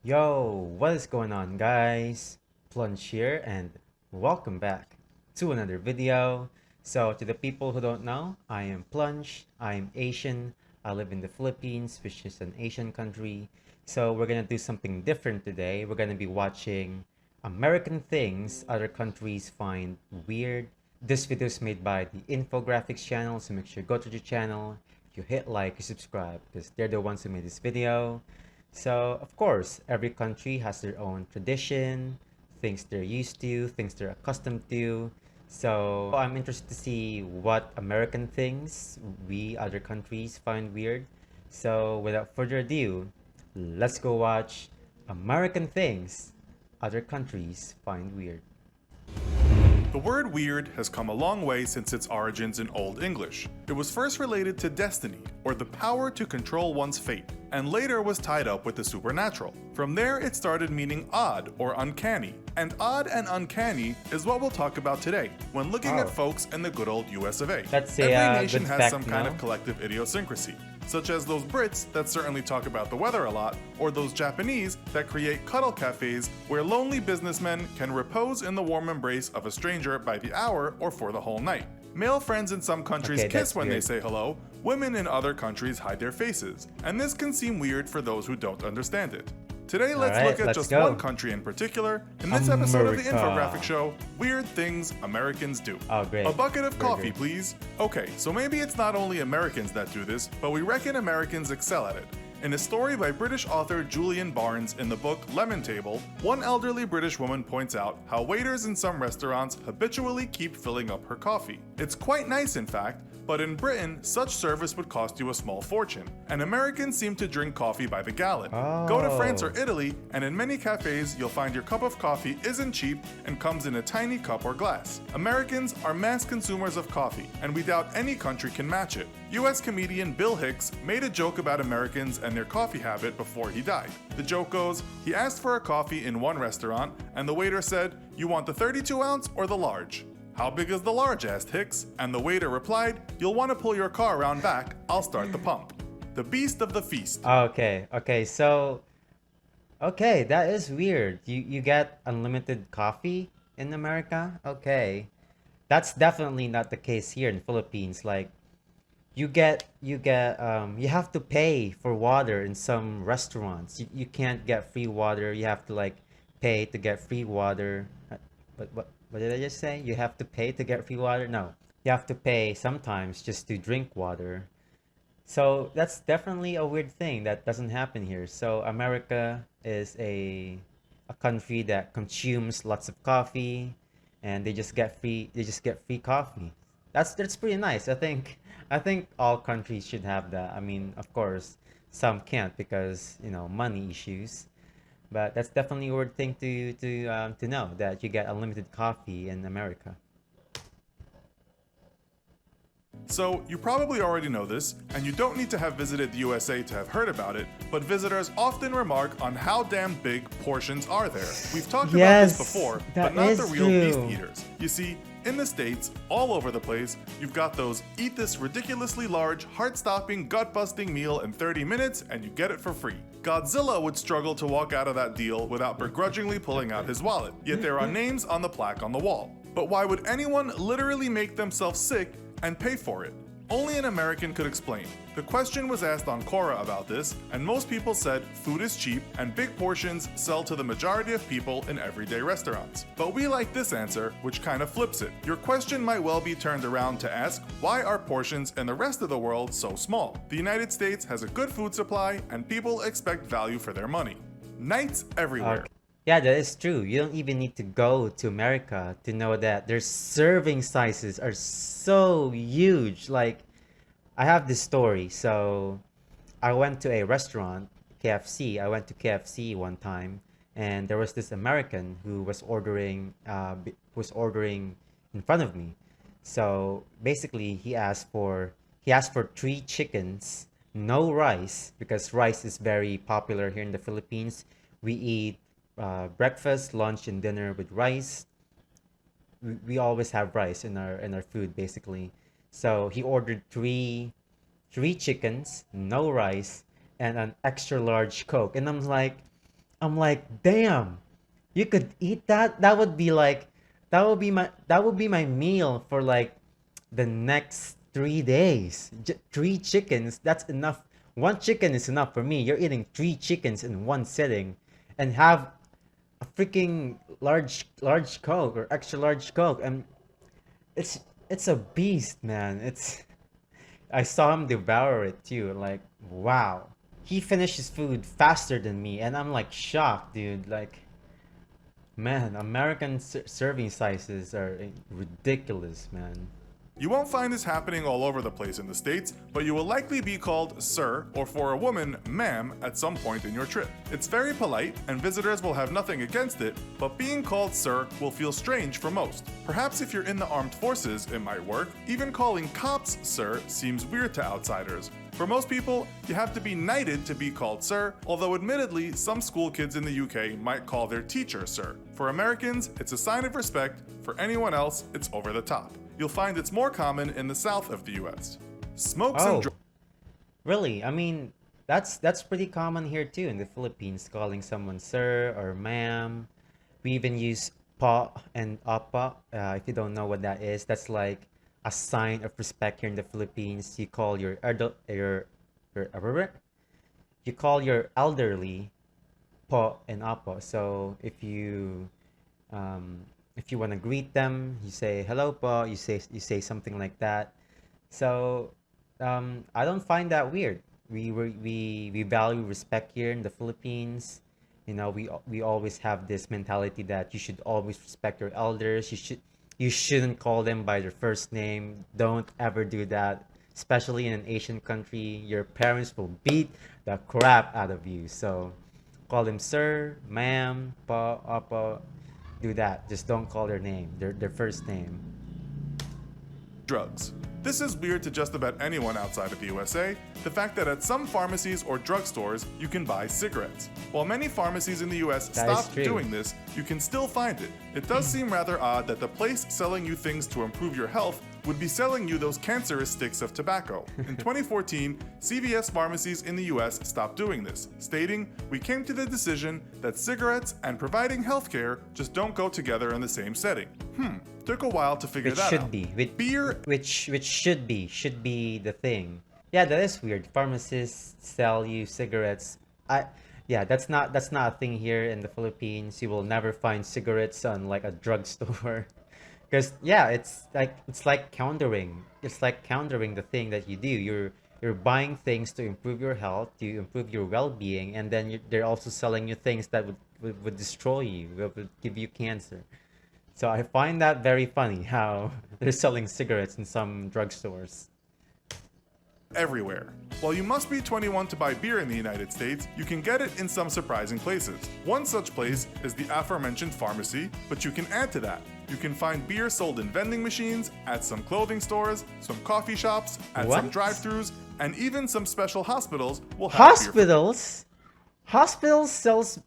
Yo, what is going on, guys? Plunge here, and welcome back to another video. So, to the people who don't know, I am Plunge. I am Asian. I live in the Philippines, which is an Asian country. So, we're gonna do something different today. We're gonna be watching American things other countries find weird. This video is made by the Infographics channel, so make sure you go to the channel. You hit like, you subscribe, because they're the ones who made this video. So, of course, every country has their own tradition, things they're used to, things they're accustomed to. So, I'm interested to see what American things we other countries find weird. So, without further ado, let's go watch American things other countries find weird. The word weird has come a long way since its origins in Old English. It was first related to destiny, or the power to control one's fate, and later was tied up with the supernatural. From there, it started meaning odd or uncanny, and odd and uncanny is what we'll talk about today when looking at folks in the good old US of A. That's Every a nation good has fact, some kind no? of collective idiosyncrasy, such as those Brits that certainly talk about the weather a lot, or those Japanese that create cuddle cafes where lonely businessmen can repose in the warm embrace of a stranger by the hour or for the whole night. Male friends in some countries Okay, kiss that's when they weird. say hello, women in other countries hide their faces, and this can seem weird for those who don't understand it. Today, let's Alright, look at let's just go. one country in particular in this episode of the America. Infographics Show, Weird Things Americans Do. Oh, great. A bucket of Very coffee, good. please. Okay, so maybe it's not only Americans that do this, but we reckon Americans excel at it. In a story by British author Julian Barnes in the book Lemon Table, one elderly British woman points out how waiters in some restaurants habitually keep filling up her coffee. It's quite nice, in fact, but in Britain, such service would cost you a small fortune, and Americans seem to drink coffee by the gallon. Go to France or Oh. Italy, and in many cafes, you'll find your cup of coffee isn't cheap and comes in a tiny cup or glass. Americans are mass consumers of coffee, and we doubt any country can match it. US comedian Bill Hicks made a joke about Americans and their coffee habit before he died. The joke goes, he asked for a coffee in one restaurant, and the waiter said, "You want the 32 ounce or the large?" "How big is the large?" asked Hicks, and the waiter replied, "You'll want to pull your car around back, I'll start the pump." The beast of the feast. Okay, so okay, that is weird. You get unlimited coffee in America? Okay. That's definitely not the case here in Philippines. Like you have to pay for water in some restaurants. You can't get free water. You have to like pay to get free water. What did I just say? You have to pay to get free water? No. You have to pay sometimes just to drink water. So that's definitely a weird thing that doesn't happen here. So America is a country that consumes lots of coffee and they just get free coffee. That's pretty nice. I think all countries should have that. I mean, of course, some can't because, money issues. But that's definitely a weird thing to know that you get unlimited coffee in America. So, you probably already know this, and you don't need to have visited the USA to have heard about it, but visitors often remark on how damn big portions are there. We've talked about this Yes, before, that but not is the real beast true. eaters. You see, in the States, all over the place, you've got those eat this ridiculously large, heart stopping, gut busting meal in 30 minutes and you get it for free. Godzilla would struggle to walk out of that deal without begrudgingly pulling out his wallet, yet there are names on the plaque on the wall. But why would anyone literally make themselves sick and pay for it? Only an American could explain. The question was asked on Quora about this, and most people said food is cheap and big portions sell to the majority of people in everyday restaurants. But we like this answer, which kind of flips it. Your question might well be turned around to ask, why are portions in the rest of the world so small? The United States has a good food supply, and people expect value for their money. Nights everywhere. Okay. Yeah, that is true. You don't even need to go to America to know that their serving sizes are so huge. Like, I have this story. So, I went to a restaurant, KFC. I went to KFC one time, and there was this American who was ordering in front of me. So basically, he asked for three chickens, no rice, because rice is very popular here in the Philippines. We eat breakfast, lunch, and dinner with rice. We always have rice in our food basically. So he ordered three chickens, no rice, and an extra large Coke. And I'm like, I'm like, damn, you could eat that? That would be my meal for like the next 3 days. Three chickens, that's enough. One chicken is enough for me. You're eating three chickens in one sitting and have a freaking large Coke or extra large Coke. And it's it's a beast, man. It's I saw him devour it too. Like, wow. He finished his food faster than me, and I'm like shocked, dude. Like, man, American serving sizes are ridiculous, man. You won't find this happening all over the place in the States, but you will likely be called sir, or for a woman, ma'am, at some point in your trip. It's very polite, and visitors will have nothing against it, but being called sir will feel strange for most. Perhaps if you're in the armed forces, it might work. Even calling cops sir seems weird to outsiders. For most people, you have to be knighted to be called sir, although admittedly, some school kids in the UK might call their teacher sir. For Americans, it's a sign of respect. For anyone else, it's over the top. You'll find it's more common in the south of the US. Smokes and Oh, really? I mean, that's pretty common here too in the Philippines, calling someone sir or ma'am. We even use pa and apa. If you don't know what that is, that's like a sign of respect here in the Philippines. You call your adult you call your elderly po and apa. So if you want to greet them, you say hello po. You say something like that. So I don't find that weird. We value respect here in the Philippines. You know, we always have this mentality that you should always respect your elders. You shouldn't call them by their first name. Don't ever do that. Especially in an Asian country, your parents will beat the crap out of you. So call them sir, ma'am, pa, apa. Do that. Just don't call their name, their first name. drugs. This is weird to just about anyone outside of the USA, the fact that at some pharmacies or drugstores you can buy cigarettes. While many pharmacies in the US That is stopped true. doing this, you can still find it. It does seem rather odd that the place selling you things to improve your health would be selling you those cancerous sticks of tobacco. In 2014, CVS pharmacies in the US stopped doing this, stating, "We came to the decision that cigarettes and providing healthcare just don't go together in the same setting." Took a while to figure Which that should out. be, Beer which should be the thing. Yeah, that is weird. Pharmacists sell you cigarettes. I Yeah, that's not a thing here in the Philippines. You will never find cigarettes on like a drugstore. Because yeah, it's like countering. It's like countering the thing that you do. You're buying things to improve your health, to improve your well-being, and then they're also selling you things that would destroy you, would give you cancer. So I find that very funny how they're selling cigarettes in some drugstores. everywhere. While you must be 21 to buy beer in the United States, you can get it in some surprising places. One such place is the aforementioned pharmacy, but you can add to that. You can find beer sold in vending machines, at some clothing stores, some coffee shops, at some What? drive-thrus, and even some special hospitals will have beer Hospitals? Hospitals sells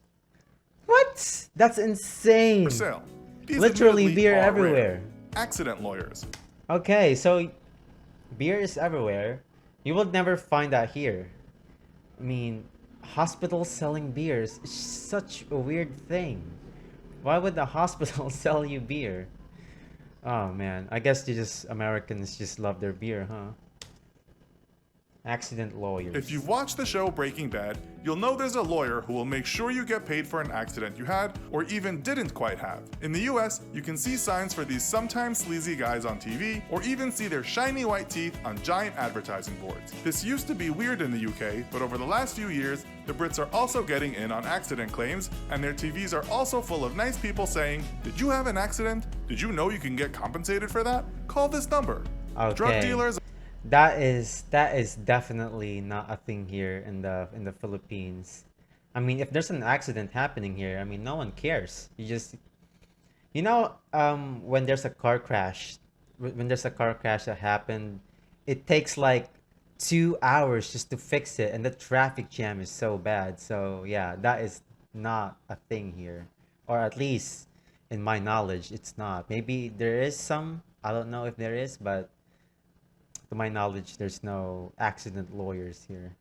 what? That's for insane. sale. These Literally admittedly beer are rare. everywhere. Accident lawyers. Okay, so beer is everywhere. You will never find that here. I mean, hospitals selling beers is such a weird thing. Why would the hospital sell you beer? Oh man, I guess Americans just love their beer, huh? Accident lawyers. If you've watched the show Breaking Bad, you'll know there's a lawyer who will make sure you get paid for an accident you had or even didn't quite have. In the US, you can see signs for these sometimes sleazy guys on TV or even see their shiny white teeth on giant advertising boards. This used to be weird in the UK, but over the last few years, the Brits are also getting in on accident claims, and their TVs are also full of nice people saying, "Did you have an accident? Did you know you can get compensated for that? Call this number." Drug Okay. dealers That is definitely not a thing here in the Philippines. I mean, if there's an accident happening here, I mean, no one cares. When there's a car crash, when there's a car crash that happened, it takes like 2 hours just to fix it, and the traffic jam is so bad. So yeah, that is not a thing here, or at least in my knowledge, it's not. Maybe there is some. I don't know if there is, but to my knowledge, there's no accident lawyers here.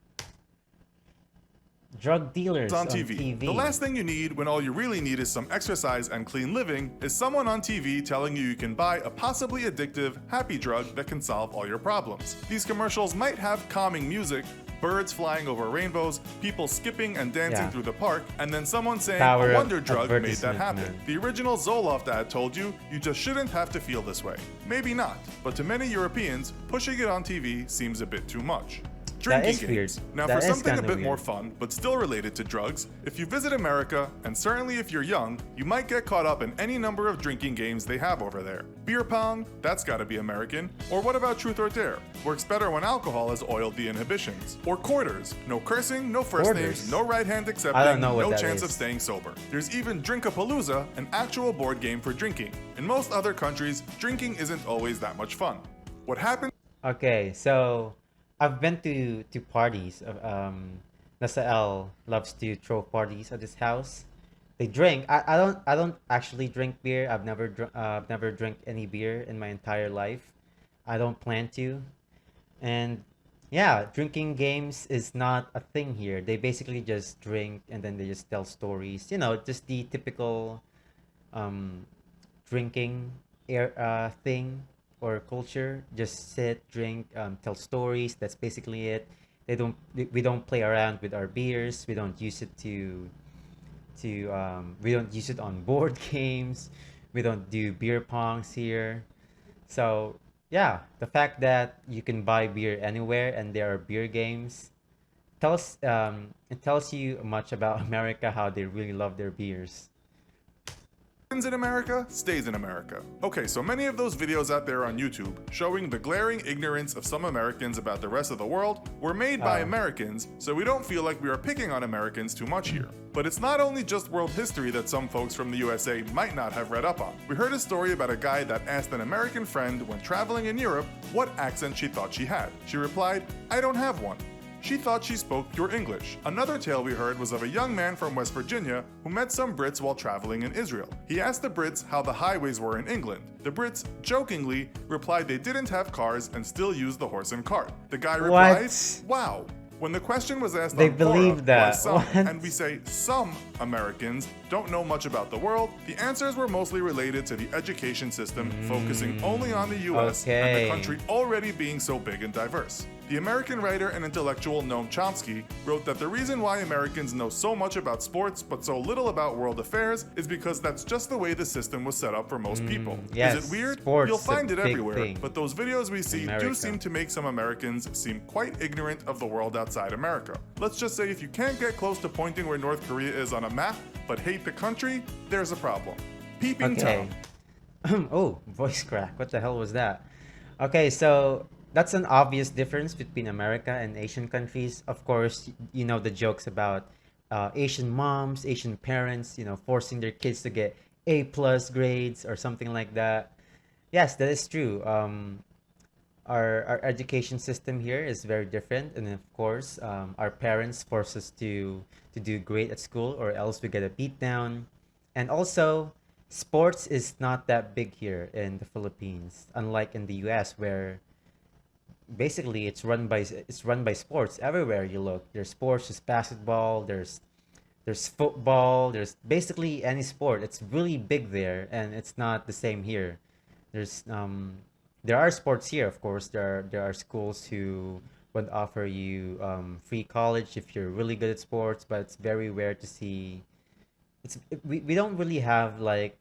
Drug dealers on on TV. TV. The last thing you need when all you really need is some exercise and clean living is someone on TV telling you can buy a possibly addictive, happy drug that can solve all your problems. These commercials might have calming music, birds flying over rainbows, people skipping and dancing through the park, and then someone saying Power a wonder drug made that advertisement, happen. man. The original Zoloft ad told you just shouldn't have to feel this way. Maybe not, but to many Europeans, pushing it on TV seems a bit too much. Drinking is weird. games. Now, That for is something a kinda bit weird. more fun, but still related to drugs, if you visit America, and certainly if you're young, you might get caught up in any number of drinking games they have over there. Beer pong, that's gotta be American. Or what about truth or dare? Works better when alcohol has oiled the inhibitions. Or quarters. No cursing, no first Quarters? names, no right hand accepting, I don't know what no that chance is. of staying sober. There's even Drinkapalooza, an actual board game for drinking. In most other countries, drinking isn't always that much fun. What happens Okay, so I've been to parties. Nasael loves to throw parties at his house. They drink. I don't actually drink beer. I've never drank any beer in my entire life. I don't plan to. And yeah, drinking games is not a thing here. They basically just drink and then they just tell stories. Just the typical um drinking thing or culture. Just sit, drink, tell stories. That's basically it. We don't play around with our beers. We don't use it we don't use it on board games. We don't do beer pongs here. So yeah, the fact that you can buy beer anywhere and there are beer games it tells you much about America, how they really love their beers. in America stays in America. Okay, so many of those videos out there on YouTube showing the glaring ignorance of some Americans about the rest of the world were made by Americans, so we don't feel like we are picking on Americans too much here. But it's not only just world history that some folks from the USA might not have read up on. We heard a story about a guy that asked an American friend when traveling in Europe what accent she thought she had. She replied, "I don't have one." She thought she spoke pure English. Another tale we heard was of a young man from West Virginia who met some Brits while traveling in Israel. He asked the Brits how the highways were in England. The Brits, jokingly, replied they didn't have cars and still used the horse and cart. The guy replied, "Wow." When the question was asked They on believe Quora, that. why some, What? and we say some Americans don't know much about the world, the answers were mostly related to the education system, focusing only on the US and Okay. the country already being so big and diverse. The American writer and intellectual Noam Chomsky wrote that the reason why Americans know so much about sports but so little about world affairs is because that's just the way the system was set up for most people. yes, Is it weird? sports You'll is a find it big everywhere, thing but those videos we see do America. seem to make some Americans seem quite ignorant of the world outside America. Let's just say if you can't get close to pointing where North Korea is on a map but hate the country, there's a problem. Peeping Okay. Tom. Oh, voice crack. What the hell was that? Okay, so that's an obvious difference between America and Asian countries. Of course, you know the jokes about Asian moms, Asian parents, forcing their kids to get A+ grades or something like that. Yes, that is true. Our education system here is very different, and of course, our parents force us to do great at school, or else we get a beat down. And also, sports is not that big here in the Philippines, unlike in the US, where basically it's run by sports everywhere you look. There's sports, there's basketball, there's football, there's basically any sport. It's really big there, and it's not the same here. There's there are sports here, of course. There are schools who would offer you free college if you're really good at sports, but it's very rare to see. We don't really have like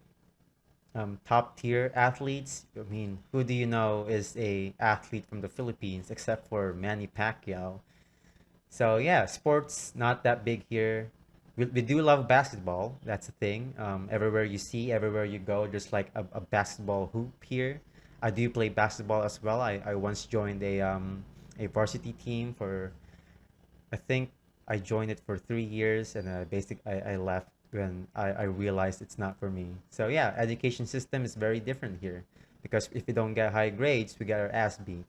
top tier athletes. I mean, who do you know is a athlete from the Philippines except for Manny Pacquiao? So yeah, sports not that big here. We do love basketball. That's the thing. Everywhere you see, everywhere you go, there's like a basketball hoop here. I do play basketball as well. I once joined a varsity team for, I think I joined it for 3 years, and I left when I realized it's not for me. So yeah, education system is very different here, because if we don't get high grades, we get our ass beat.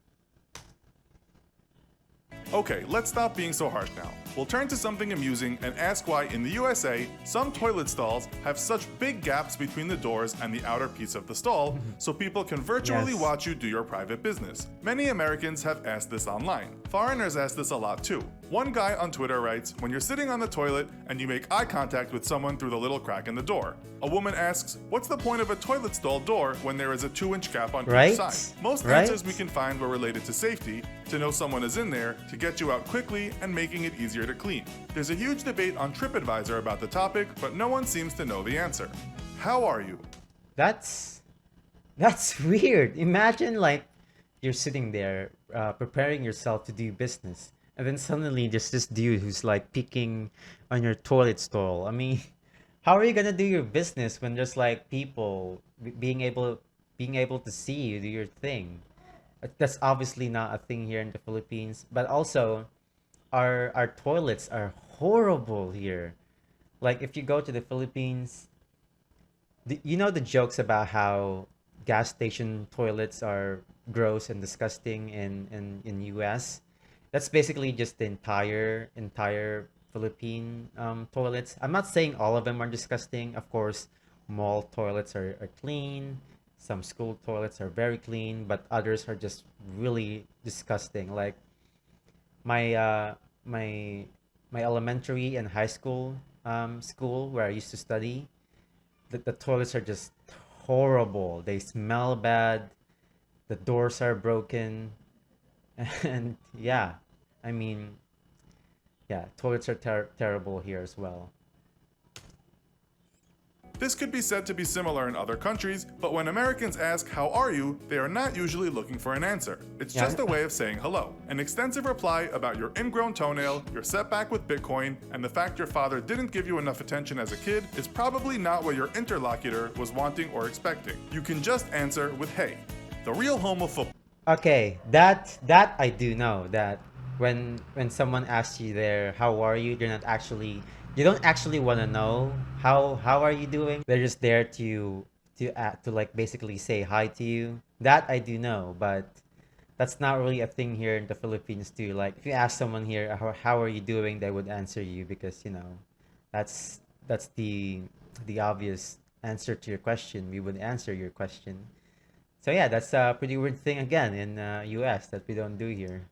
Okay, let's stop being so harsh now. We'll turn to something amusing and ask why in the USA, some toilet stalls have such big gaps between the doors and the outer piece of the stall, so people can virtually Yes. watch you do your private business. Many Americans have asked this online. Foreigners ask this a lot too. One guy on Twitter writes, when you're sitting on the toilet and you make eye contact with someone through the little crack in the door. A woman asks, what's the point of a toilet stall door when there is a 2-inch gap on each side? Most answers we can find were related to safety, to know someone is in there, to get you out quickly, and making it easier to clean. There's a huge debate on TripAdvisor about the topic, but no one seems to know the answer. How are you? That's weird. Imagine like you're sitting there preparing yourself to do business, and then suddenly there's this dude who's like peeking on your toilet stall. I mean, how are you gonna do your business when there's like people being able to see you do your thing? That's obviously not a thing here in the Philippines. But also, our toilets are horrible here. Like if you go to the Philippines, you know the jokes about how gas station toilets are gross and disgusting in US. That's basically just the entire Philippine toilets. I'm not saying all of them are disgusting. Of course, mall toilets are clean. Some school toilets are very clean, but others are just really disgusting. Like my my elementary and high school school where I used to study, the toilets are just horrible. They smell bad. The doors are broken, and yeah, I mean, yeah, toilets are terrible here as well. This could be said to be similar in other countries, but when Americans ask, how are you, they are not usually looking for an answer. It's just a way of saying hello. An extensive reply about your ingrown toenail, your setback with Bitcoin, and the fact your father didn't give you enough attention as a kid is probably not what your interlocutor was wanting or expecting. You can just answer with hey, the real home of football. Okay, that I do know that when someone asks you there, how are you? You don't actually want to know how are you doing. They're just there to like basically say hi to you. That I do know, but that's not really a thing here in the Philippines too. Like if you ask someone here how are you doing, they would answer you because that's the obvious answer to your question. We would answer your question. So yeah, that's a pretty weird thing again in US that we don't do here.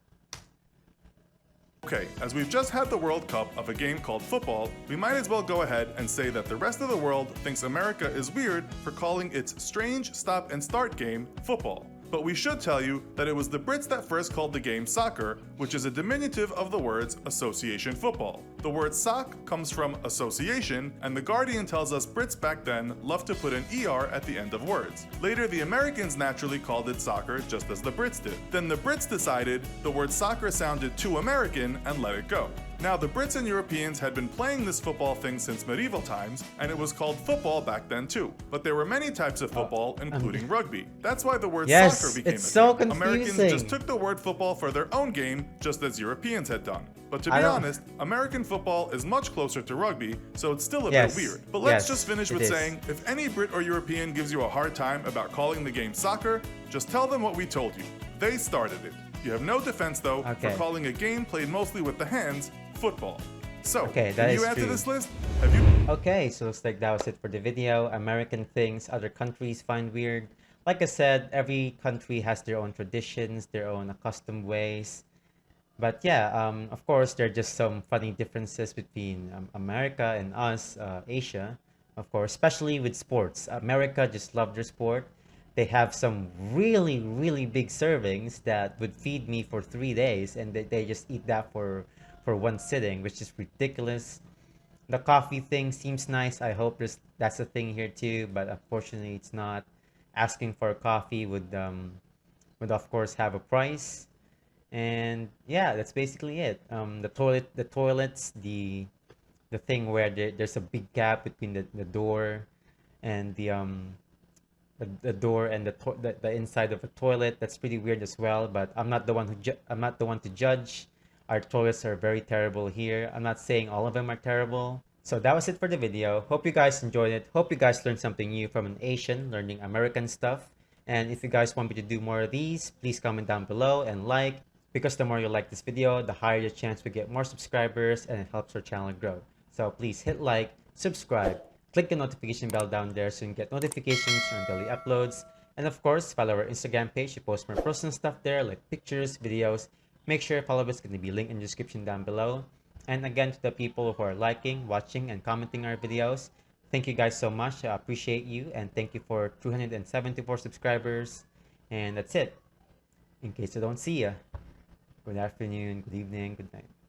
Okay, as we've just had the World Cup of a game called football, we might as well go ahead and say that the rest of the world thinks America is weird for calling its strange stop and start game football. But we should tell you that it was the Brits that first called the game soccer, which is a diminutive of the words association football. The word sock comes from association, and The Guardian tells us Brits back then loved to put an ER at the end of words. Later, the Americans naturally called it soccer just as the Brits did. Then the Brits decided the word soccer sounded too American and let it go. Now, the Brits and Europeans had been playing this football thing since medieval times, and it was called football back then too. But there were many types of football, including rugby. That's why the word soccer became a thing. Americans just took the word football for their own game, just as Europeans had done. But to be honest, American football is much closer to rugby, so it's still a bit weird. But let's just finish with saying, if any Brit or European gives you a hard time about calling the game soccer, just tell them what we told you. They started it. You have no defense, though, for calling a game played mostly with the hands football. So, can you add to this list? Have you? Okay, so looks like that was it for the video. American things other countries find weird. Like I said, every country has their own traditions, their own accustomed ways. But yeah, of course, there are just some funny differences between America and us, Asia, of course, especially with sports. America just love their sport. They have some really, really big servings that would feed me for 3 days, and they just eat that for one sitting, which is ridiculous. The coffee thing seems nice. I hope that's a thing here too, but unfortunately it's not. Asking for a coffee would of course have a price. And yeah, that's basically it. The toilets, the thing where there's a big gap between the door and the door and the inside of a toilet. That's pretty weird as well, but I'm not the one to judge. Our toilets are very terrible here. I'm not saying all of them are terrible. So that was it for the video. Hope you guys enjoyed it. Hope you guys learned something new from an Asian learning American stuff. And if you guys want me to do more of these, please comment down below and like, because the more you like this video, the higher the chance we get more subscribers and it helps our channel grow. So please hit like, subscribe, click the notification bell down there so you can get notifications on daily uploads. And of course, follow our Instagram page. We post more personal stuff there like pictures, videos, Make sure to follow us, going to be linked in the description down below. And again, to the people who are liking, watching, and commenting our videos, thank you guys so much. I appreciate you, and thank you for 274 subscribers. And that's it. In case I don't see ya, good afternoon, good evening, good night.